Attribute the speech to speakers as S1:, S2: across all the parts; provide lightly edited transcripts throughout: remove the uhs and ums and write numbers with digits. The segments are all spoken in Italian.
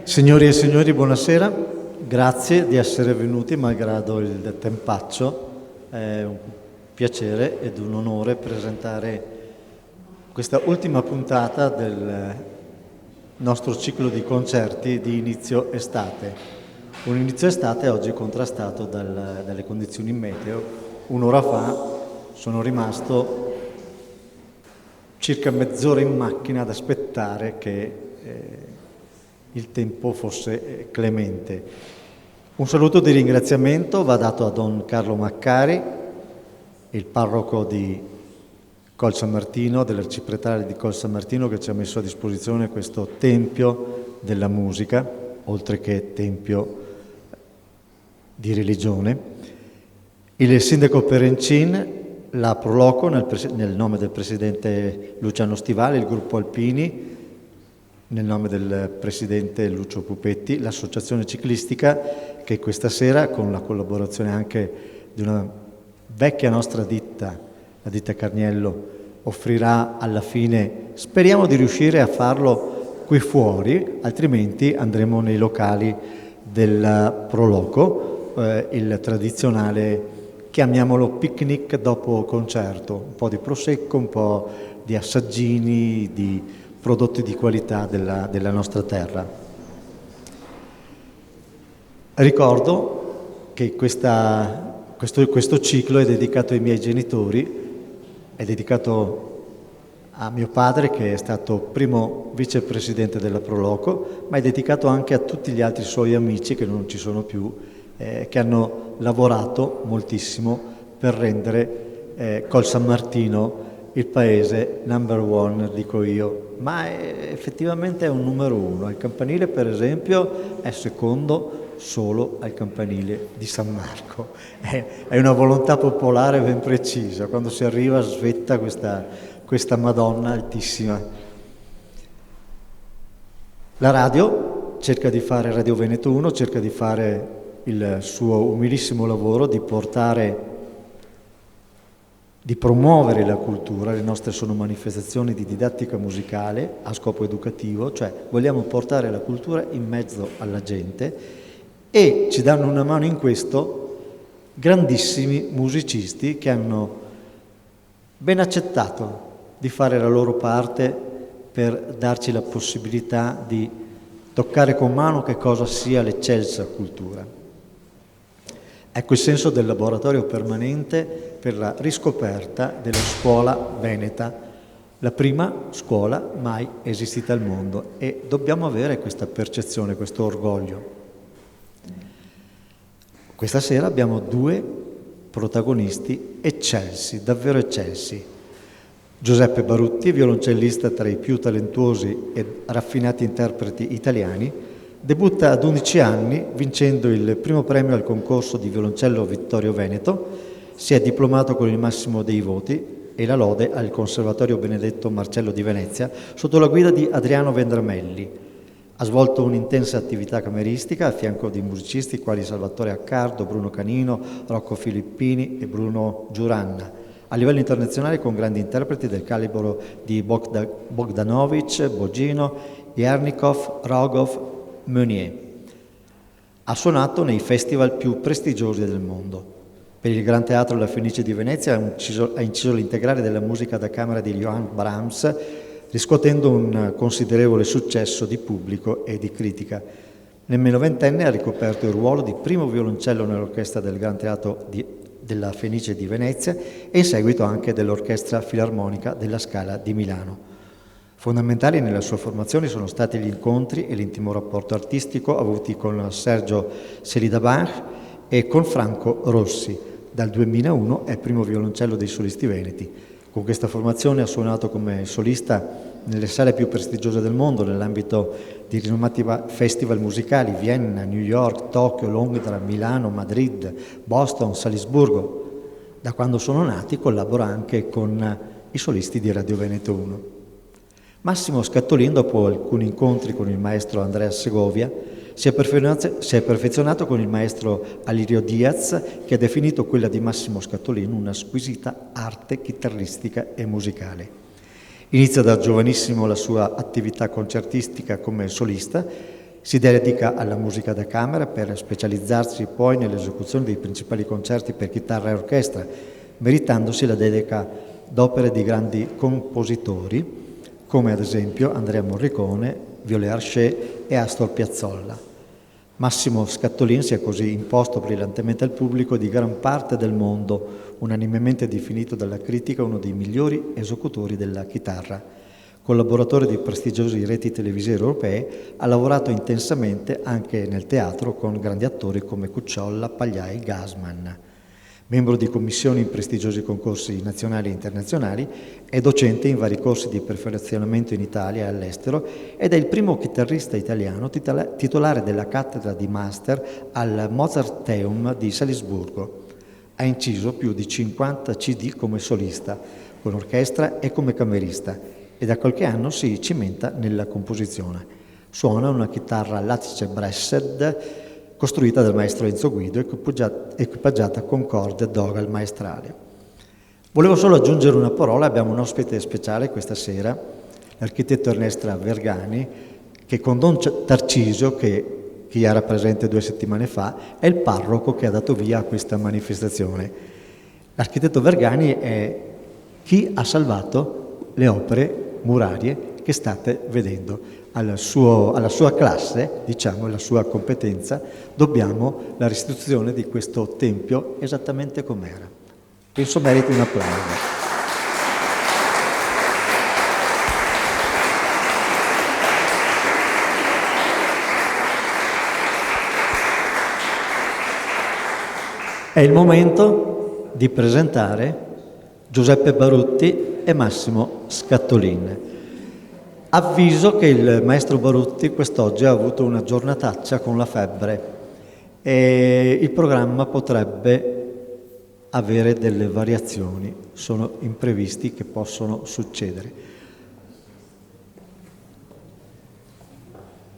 S1: Signori e signori, buonasera. Grazie di essere venuti malgrado il tempaccio. È un piacere ed un onore presentare questa ultima puntata del nostro ciclo di concerti di inizio estate. Un inizio estate oggi contrastato dalle condizioni meteo. Un'ora fa sono rimasto circa mezz'ora in macchina ad aspettare che il tempo fosse clemente. Un saluto di ringraziamento va dato a Don Carlo Maccari, il parroco di Col San Martino, dell'arcipretale di Col San Martino, che ci ha messo a disposizione questo tempio della musica, oltre che tempio di religione. Il sindaco Perencin, la Proloco nel nome del presidente Luciano Stivali, il gruppo Alpini nel nome del presidente Lucio Pupetti, l'associazione ciclistica che questa sera, con la collaborazione anche di una vecchia nostra ditta, la ditta Carniello, offrirà alla fine, speriamo di riuscire a farlo qui fuori, altrimenti andremo nei locali della Proloco, il tradizionale, chiamiamolo picnic dopo concerto, un po' di prosecco, un po' di assaggini, di prodotti di qualità della nostra terra. Ricordo che questo ciclo è dedicato ai miei genitori, è dedicato a mio padre che è stato primo vicepresidente della Proloco, ma è dedicato anche a tutti gli altri suoi amici che non ci sono più, che hanno lavorato moltissimo per rendere Col San Martino il paese number one, dico io, ma effettivamente è un numero uno. Il campanile, per esempio, è secondo solo al campanile di San Marco. È una volontà popolare ben precisa. Quando si arriva svetta questa Madonna altissima. La radio cerca di fare, Radio Veneto 1 cerca di fare il suo umilissimo lavoro di portare, di promuovere la cultura. Le nostre sono manifestazioni di didattica musicale a scopo educativo, cioè vogliamo portare la cultura in mezzo alla gente, e ci danno una mano in questo grandissimi musicisti che hanno ben accettato di fare la loro parte per darci la possibilità di toccare con mano che cosa sia l'eccelsa cultura. Ecco il senso del laboratorio permanente per la riscoperta della scuola veneta, la prima scuola mai esistita al mondo, e dobbiamo avere questa percezione, questo orgoglio. Questa sera abbiamo due protagonisti eccelsi, davvero eccelsi. Giuseppe Barutti, violoncellista tra i più talentuosi e raffinati interpreti italiani, debutta ad 11 anni vincendo il primo premio al concorso di violoncello Vittorio Veneto, si è diplomato con il massimo dei voti e la lode al Conservatorio Benedetto Marcello di Venezia sotto la guida di Adriano Vendramelli. Ha svolto un'intensa attività cameristica a fianco di musicisti quali Salvatore Accardo, Bruno Canino, Rocco Filippini e Bruno Giuranna. A livello internazionale con grandi interpreti del calibro di Bogdanovic, Bogino, Jernikov, Rogov, Meunier. Ha suonato nei festival più prestigiosi del mondo. Per il Gran Teatro La Fenice di Venezia ha inciso l'integrale della musica da camera di Johann Brahms, riscuotendo un considerevole successo di pubblico e di critica. Nel novantenne ha ricoperto il ruolo di primo violoncello nell'orchestra del Gran Teatro della Fenice di Venezia e in seguito anche dell'Orchestra Filarmonica della Scala di Milano. Fondamentali nella sua formazione sono stati gli incontri e l'intimo rapporto artistico avuti con Sergio Celidabanch e con Franco Rossi. Dal 2001 è primo violoncello dei solisti veneti. Con questa formazione ha suonato come solista nelle sale più prestigiose del mondo nell'ambito di rinomati festival musicali: Vienna, New York, Tokyo, Londra, Milano, Madrid, Boston, Salisburgo. Da quando sono nati collabora anche con i solisti di Radio Veneto 1. Massimo Scattolin, dopo alcuni incontri con il maestro Andrea Segovia, si è perfezionato con il maestro Alirio Diaz, che ha definito quella di Massimo Scattolin una squisita arte chitarristica e musicale. Inizia da giovanissimo la sua attività concertistica come solista Si dedica alla musica da camera per specializzarsi poi nell'esecuzione dei principali concerti per chitarra e orchestra, meritandosi la dedica d'opere di grandi compositori, come ad esempio Andrea Morricone, Viollet Arché e Astor Piazzolla. Massimo Scattolin si è così imposto brillantemente al pubblico di gran parte del mondo, unanimemente definito dalla critica uno dei migliori esecutori della chitarra. Collaboratore di prestigiose reti televisive europee, ha lavorato intensamente anche nel teatro con grandi attori come Cucciolla, Pagliai, Gassman. Membro di commissioni in prestigiosi concorsi nazionali e internazionali, è docente in vari corsi di perfezionamento in Italia e all'estero ed è il primo chitarrista italiano titolare della cattedra di master al Mozarteum di Salisburgo. Ha inciso più di 50 CD come solista, con orchestra e come cammerista, e da qualche anno si cimenta nella composizione. Suona una chitarra Lattice Bressed costruita dal maestro Enzo Guido, equipaggiata con corde Dogal maestrali. Volevo solo aggiungere una parola: abbiamo un ospite speciale questa sera, l'architetto Ernestra Vergani, che con Don Tarcisio, che chi era presente 2 settimane fa, è il parroco che ha dato via a questa manifestazione. L'architetto Vergani è chi ha salvato le opere murarie che state vedendo. Alla sua classe, diciamo, alla sua competenza, dobbiamo la restituzione di questo tempio esattamente com'era. Penso meriti un applauso. È il momento di presentare Giuseppe Barutti e Massimo Scattolin. Avviso che il maestro Barutti quest'oggi ha avuto una giornataccia con la febbre e il programma potrebbe avere delle variazioni, sono imprevisti che possono succedere.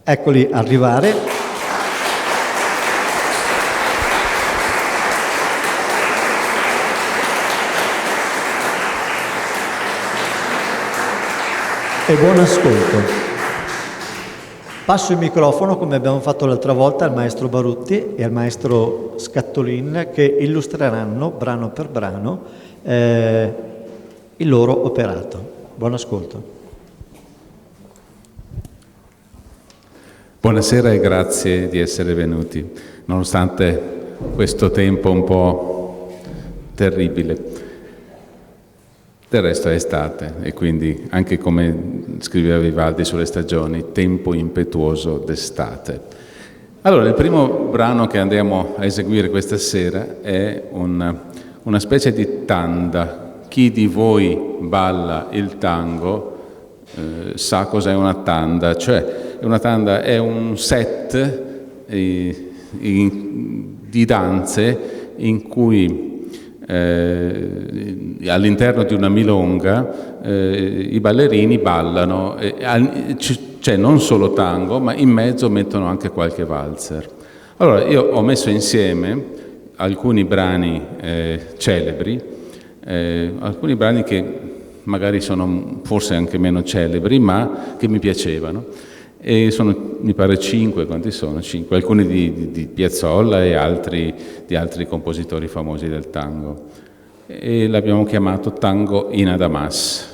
S1: Eccoli arrivare. E buon ascolto. Passo il microfono, come abbiamo fatto l'altra volta, al maestro Barutti e al maestro Scattolin, che illustreranno brano per brano il loro operato. Buon ascolto.
S2: Buonasera e grazie di essere venuti, nonostante questo tempo un po' terribile. Del resto è estate e quindi, anche come scriveva Vivaldi sulle stagioni, tempo impetuoso d'estate. Allora, il primo brano che andiamo a eseguire questa sera è una specie di tanda. Chi di voi balla il tango sa cos'è una tanda, cioè una tanda è un set di danze in cui all'interno di una milonga i ballerini ballano, c'è non solo tango, ma in mezzo mettono anche qualche valzer. Allora io ho messo insieme alcuni brani celebri, alcuni brani che magari sono forse anche meno celebri, ma che mi piacevano. E sono, mi pare, 5, quanti sono? 5, alcuni di Piazzolla e altri di altri compositori famosi del tango. E l'abbiamo chiamato Tango in Adamas.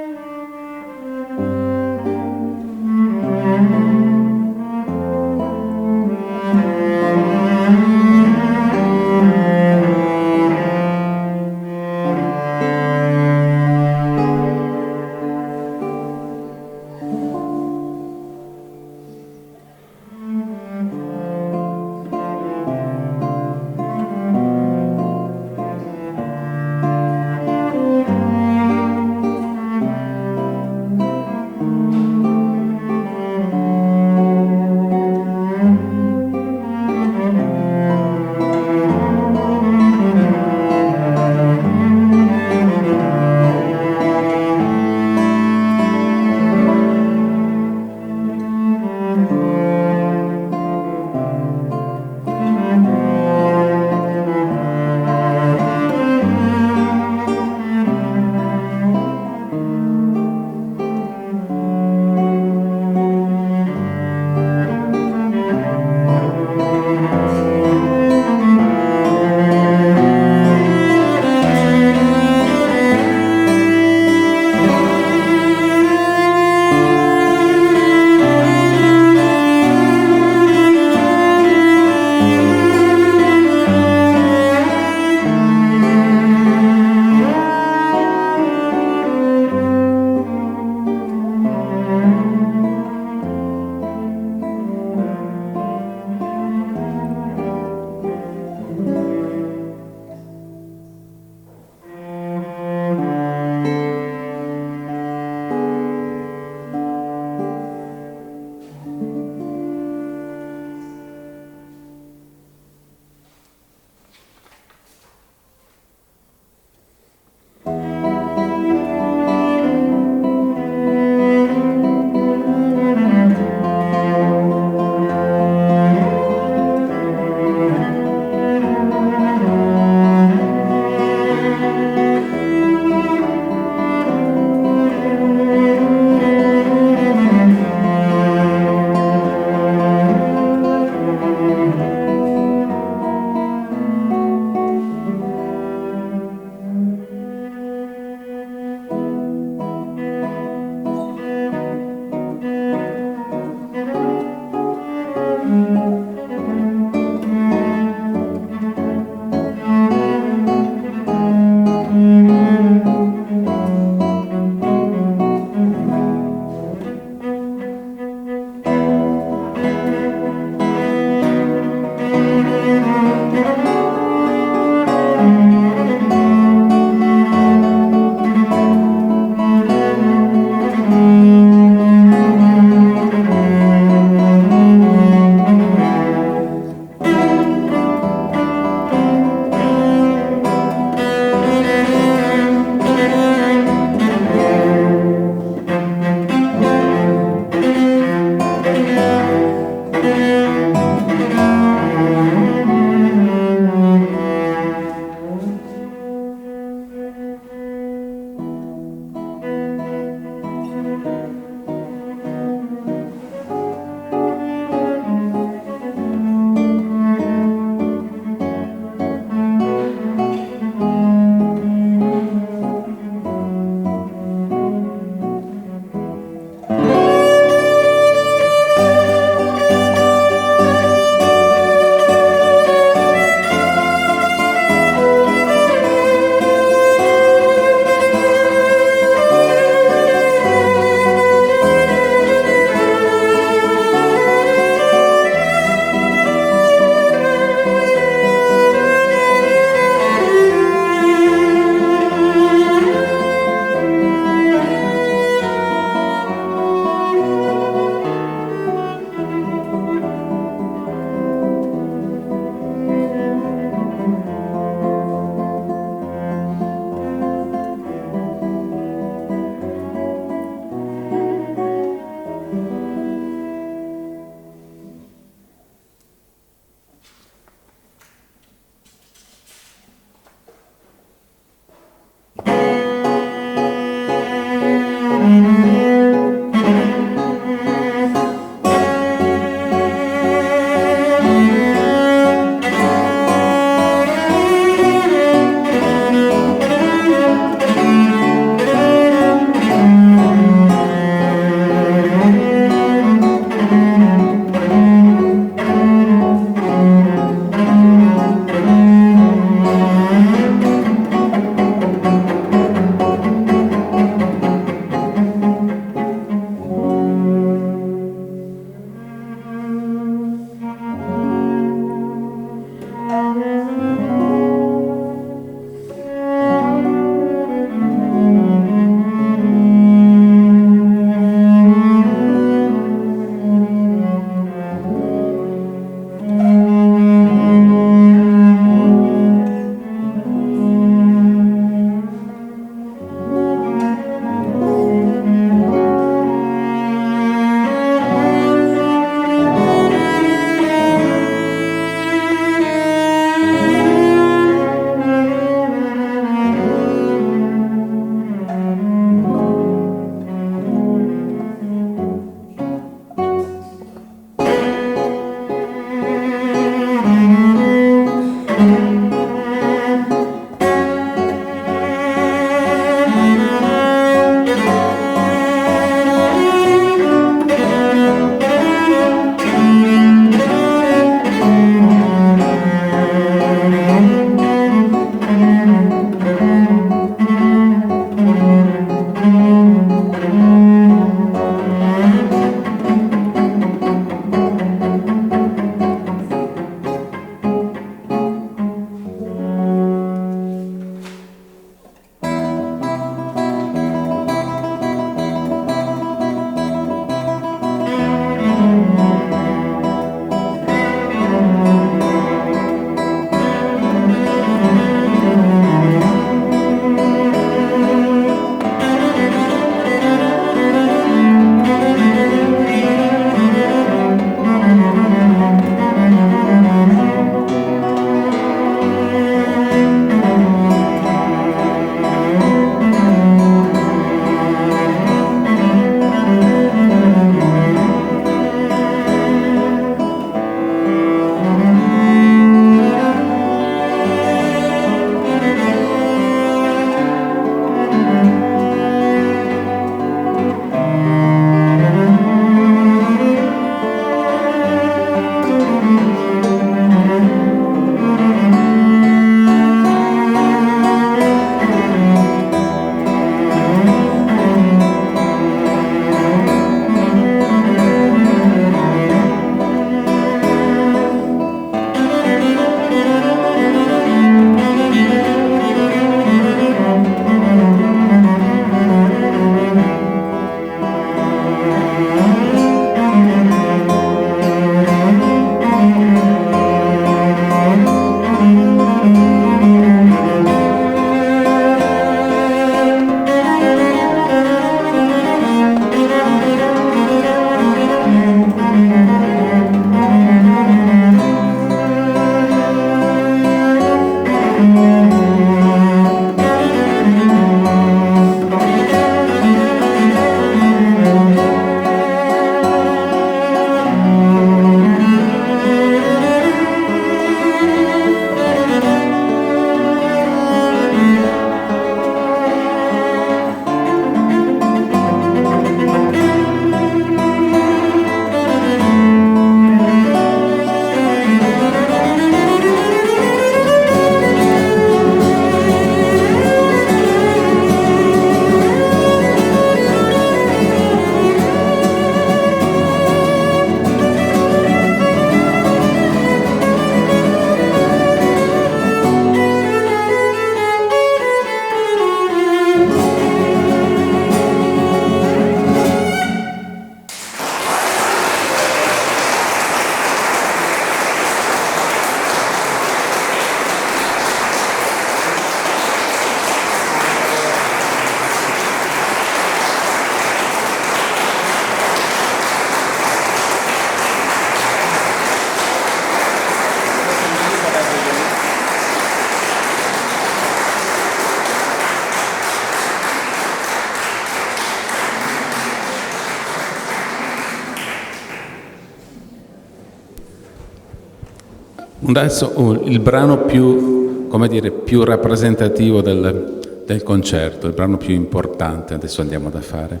S2: Adesso il brano più, come dire, più rappresentativo del concerto, il brano più importante, adesso andiamo da fare,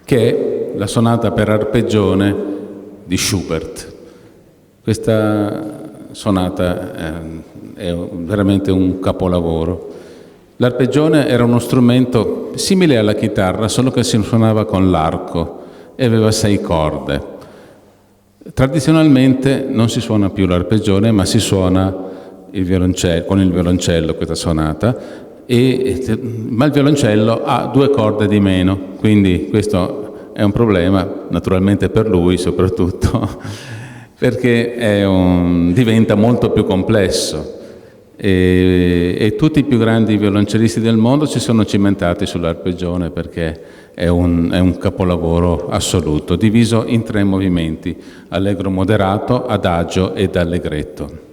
S2: che è la sonata per arpeggione di Schubert. Questa sonata è veramente un capolavoro. L'arpeggione era uno strumento simile alla chitarra, solo che si suonava con l'arco e aveva 6 corde. Tradizionalmente non si suona più l'arpeggione, ma si suona il violoncello, con il violoncello questa sonata, ma il violoncello ha 2 corde di meno, quindi questo è un problema, naturalmente per lui soprattutto, perché diventa molto più complesso. E tutti i più grandi violoncellisti del mondo si sono cimentati sull'arpeggione perché è un capolavoro assoluto, diviso in 3 movimenti: allegro moderato, adagio ed allegretto.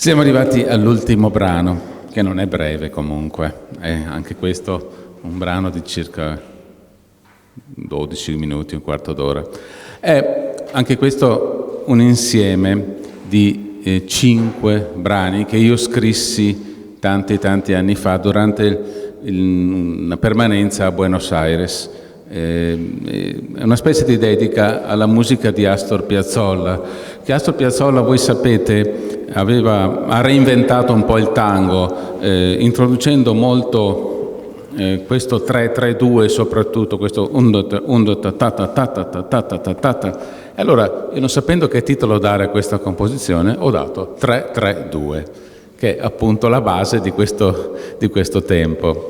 S2: Siamo arrivati all'ultimo brano, che non è breve comunque, è anche questo un brano di circa 12 minuti, un quarto d'ora. Anche questo un insieme di 5 brani che io scrissi tanti anni fa durante una permanenza a Buenos Aires. È una specie di dedica alla musica di Astor Piazzolla, che Astor Piazzolla, voi sapete, ha reinventato un po' il tango, introducendo molto questo 3-3-2, soprattutto questo e allora, io non sapendo che titolo dare a questa composizione, ho dato 3-3-2, che è appunto la base di questo tempo.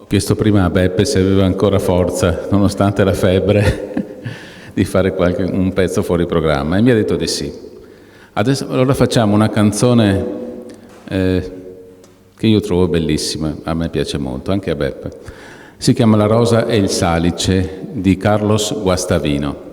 S2: chiesto prima a Beppe se aveva ancora forza, nonostante la febbre, di fare un pezzo fuori programma, e mi ha detto di sì. Adesso allora facciamo una canzone che io trovo bellissima, a me piace molto, anche a Beppe. Si chiama La rosa e il salice di Carlos Guastavino.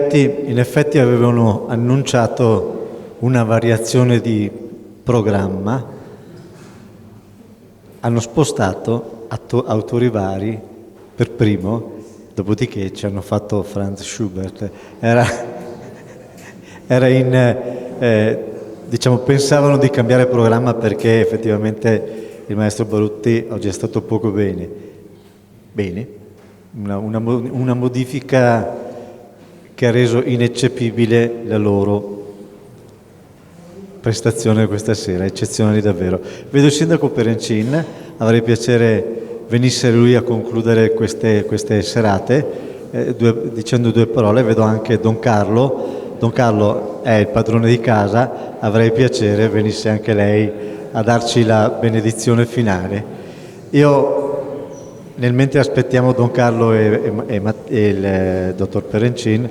S1: In effetti avevano annunciato una variazione di programma, hanno spostato autori vari per primo, dopodiché ci hanno fatto Franz Schubert. Diciamo, pensavano di cambiare programma perché effettivamente il maestro Barutti oggi è stato poco bene. Una modifica che ha reso ineccepibile la loro prestazione questa sera, eccezionali davvero. Vedo il sindaco Perencin, avrei piacere venisse lui a concludere queste serate dicendo due parole. Vedo anche Don Carlo. Don Carlo è il padrone di casa, avrei piacere venisse anche lei a darci la benedizione finale. Io, mentre aspettiamo Don Carlo e il dottor Perencin,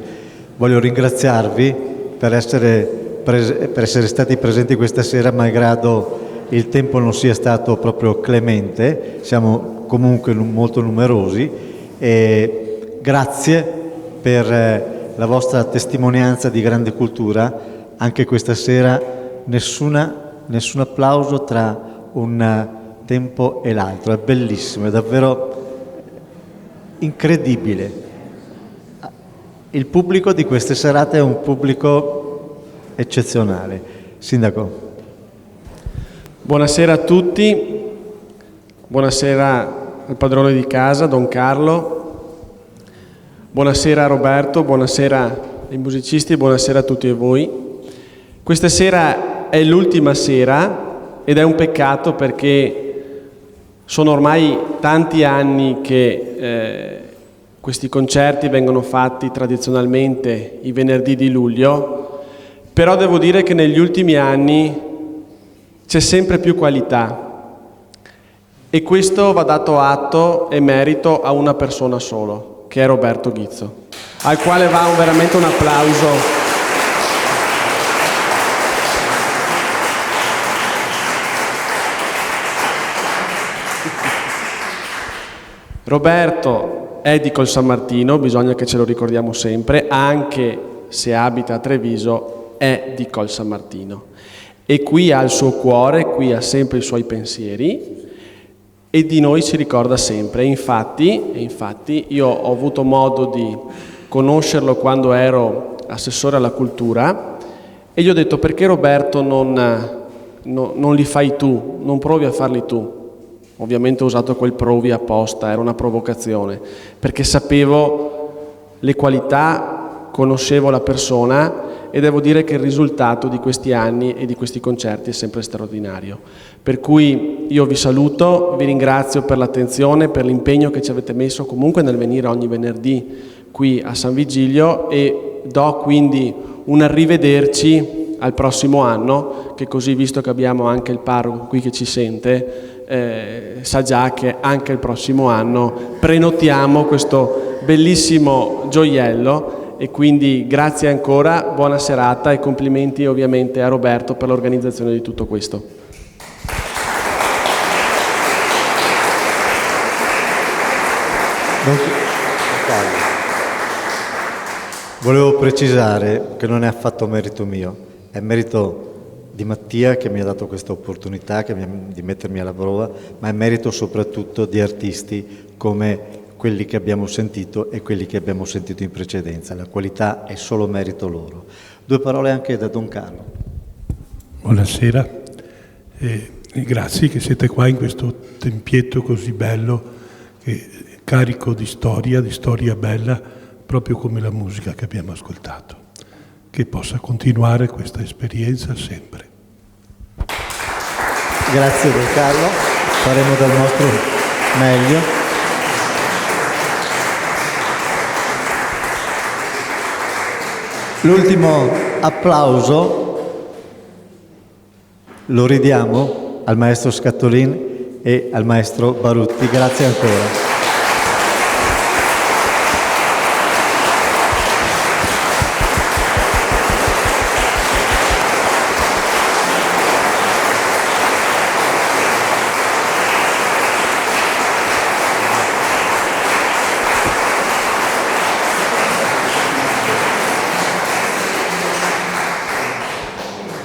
S1: voglio ringraziarvi per essere stati presenti questa sera, malgrado il tempo non sia stato proprio clemente. Siamo comunque molto numerosi e grazie per la vostra testimonianza di grande cultura. Anche questa sera nessun applauso tra un tempo e l'altro, è bellissimo, è davvero incredibile. Il pubblico di queste serate è un pubblico eccezionale. Sindaco.
S3: Buonasera a tutti, buonasera al padrone di casa, Don Carlo, buonasera a Roberto, buonasera ai musicisti, buonasera a tutti voi. Questa sera è l'ultima sera ed è un peccato perché sono ormai tanti anni che questi concerti vengono fatti tradizionalmente i venerdì di luglio, però devo dire che negli ultimi anni c'è sempre più qualità e questo va dato atto e merito a una persona solo, che è Roberto Ghizzo, al quale va veramente un applauso. Roberto è di Colsanmartino, bisogna che ce lo ricordiamo sempre, anche se abita a Treviso, è di Colsanmartino. E qui ha il suo cuore, qui ha sempre i suoi pensieri e di noi si ricorda sempre. E infatti io ho avuto modo di conoscerlo quando ero assessore alla cultura e gli ho detto: perché Roberto non li fai tu, non provi a farli tu? Ovviamente ho usato quel provi apposta, era una provocazione, perché sapevo le qualità, conoscevo la persona e devo dire che il risultato di questi anni e di questi concerti è sempre straordinario. Per cui io vi saluto, vi ringrazio per l'attenzione, per l'impegno che ci avete messo comunque nel venire ogni venerdì qui a San Vigilio e do quindi un arrivederci al prossimo anno, che così, visto che abbiamo anche il parroco qui che ci sente, sa già che anche il prossimo anno prenotiamo questo bellissimo gioiello. E quindi grazie ancora, buona serata e complimenti ovviamente a Roberto per l'organizzazione di tutto questo.
S1: Volevo precisare che non è affatto merito mio, è merito di Mattia che mi ha dato questa opportunità di mettermi alla prova, ma è merito soprattutto di artisti come quelli che abbiamo sentito e quelli che abbiamo sentito in precedenza. La qualità è solo merito loro. Due parole anche da Don Carlo.
S4: Buonasera e grazie che siete qua in questo tempietto così bello, carico di storia bella, proprio come la musica che abbiamo ascoltato. Che possa continuare questa esperienza sempre.
S1: Grazie Don Carlo, faremo del nostro meglio. L'ultimo applauso lo ridiamo al maestro Scattolin e al maestro Barutti. Grazie ancora.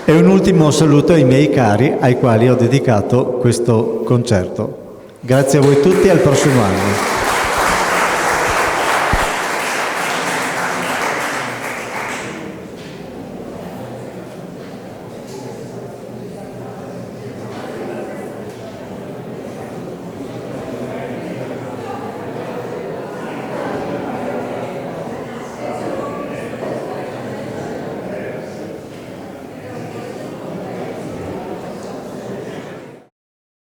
S1: E un ultimo saluto ai miei cari, ai quali ho dedicato questo concerto. Grazie a voi tutti e al prossimo anno.